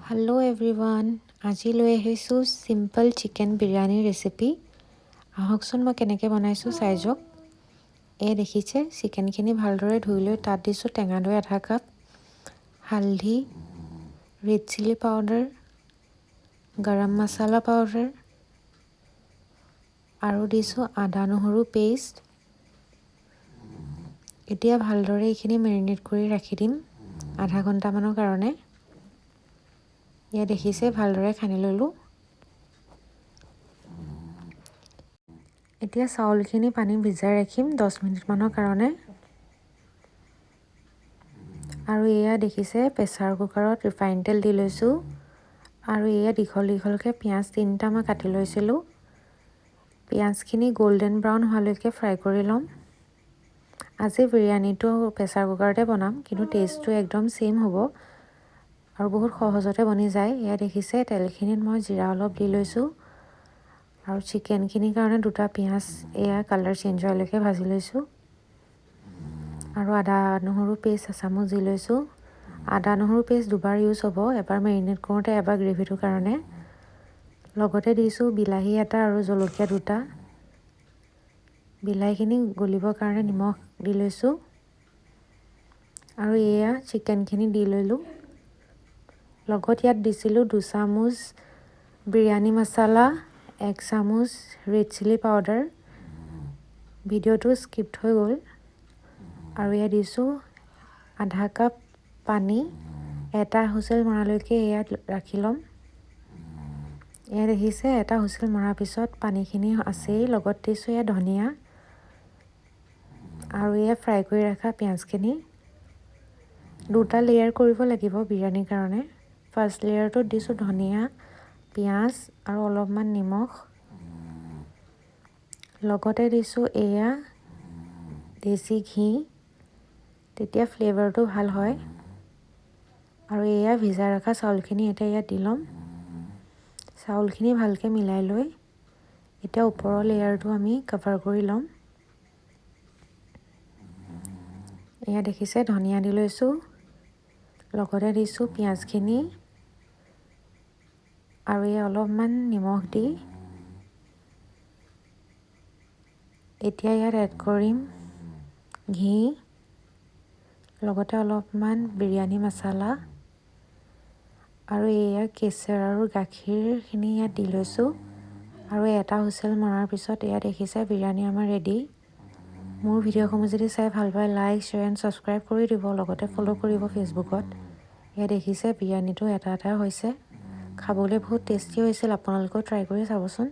Hello' everyone, আজি লৈ আহিছোঁ চিম্পল চিকেন বিৰিয়ানী ৰেচিপি। আহকচোন মই কেনেকৈ বনাইছোঁ চাই যাওক। দেখিছে চিকেনখিনি ভালদৰে ধুই লৈ তাত দিছোঁ টেঙা দৈ আধা কাপ, হালধি, ৰেড চিলি পাউডাৰ, গৰম মছলা পাউডাৰ আৰু দিছোঁ আদা নহৰু পেষ্ট। এতিয়া ভালদৰে এইখিনি মেৰিনেট কৰি ৰাখি দিম আধা ঘণ্টামানৰ কাৰণে। দেখিছে ভালদৰে সানি ল'লোঁ। এতিয়া চাউলখিনি পানীত ভিজাই ৰাখিম 10 মিনিটমানৰ কাৰণে। আৰু দেখিছে প্ৰেছাৰ কুকাৰত ৰিফাইন তেল দি লৈছোঁ। আৰু দীঘল দীঘলকৈ পিঁয়াজ 3টা মই কাটি লৈছিলোঁ। পিঁয়াজখিনি গল্ডেন ব্ৰাউন হোৱালৈকে ফ্ৰাই কৰি ল'ম। আজি বিৰিয়ানীটো প্ৰেছাৰ কুকাৰতে বনাম, কিন্তু টেষ্টটো একদম ছেইম হ'ব আৰু বহুত সহজতে বনি যায়। দেখিছে তেলখিনিত মই জিৰা অলপ দি লৈছোঁ আৰু চিকেনখিনিৰ কাৰণে 2টা পিঁয়াজ কালাৰ চেঞ্জ হোৱালৈকে ভাজি লৈছোঁ। আৰু আদা নহৰু পেষ্ট এচামুচ দি লৈছোঁ। আদা নহৰু পেষ্ট দুবাৰ ইউজ হ'ব, এবাৰ মেৰিনেট কৰোঁতে এবাৰ গ্ৰেভিটোৰ কাৰণে। লগতে দিছোঁ বিলাহী এটা আৰু জলকীয়া 2টা। বিলাহীখিনি গলিবৰ কাৰণে নিমখ দি লৈছোঁ। আৰু চিকেনখিনি দি ল'লোঁ। লগত ইয়াত দিছিলোঁ 2 চামুচ বিৰিয়ানী মছলা, 1 চামুচ ৰেড চিলি পাউডাৰ। ভিডিঅ'টো স্কিপ হৈ গ'ল। আৰু দিছোঁ আধা কাপ পানী, এটা হুইচেল মৰালৈকে ৰাখি ল'ম। দেখিছে এটা হুইচেল মৰাৰ পিছত পানীখিনি আছেই। লগত দিছোঁ ধনিয়া আৰু ফ্ৰাই কৰি ৰখা পিঁয়াজখিনি। 2টা লেয়াৰ কৰিব লাগিব বিৰিয়ানীৰ কাৰণে। ফাৰ্ষ্ট লেয়াৰটোত দিছোঁ ধনিয়া, পিঁয়াজ আৰু অলপমান নিমখ। লগতে দিছোঁ দেশী ঘি, তেতিয়া ফ্লেভাৰটো ভাল হয়। আৰু ভিজাই ৰখা চাউলখিনি এতিয়া ইয়াত দি ল'ম। চাউলখিনি ভালকৈ মিলাই লৈ এতিয়া ওপৰৰ লেয়াৰটো আমি কভাৰ কৰি ল'ম। দেখিছে ধনিয়া দি লৈছোঁ, লগতে দিছোঁ পিঁয়াজখিনি আৰু অলপমান নিমখ দি এতিয়া ইয়াত এড কৰিম ঘি, লগতে অলপমান বিৰিয়ানী মছলা আৰু কেশৰ আৰু গাখীৰখিনি ইয়াত দি লৈছোঁ। আৰু এটা হুইচেল মৰাৰ পিছত দেখিছে বিৰিয়ানী আমাৰ ৰেডি। মোৰ ভিডিঅ'সমূহ যদি চাই ভাল পায়, লাইক, শ্বেয়াৰ এণ্ড ছাবস্ক্ৰাইব কৰি দিব। লগতে ফ'ল' কৰিব ফেচবুকত। দেখিছে বিৰিয়ানীটো এটা হৈছে। খাবলৈ বহুত টেষ্টি হৈছিল, আপোনালোকেও ট্ৰাই কৰি চাবচোন।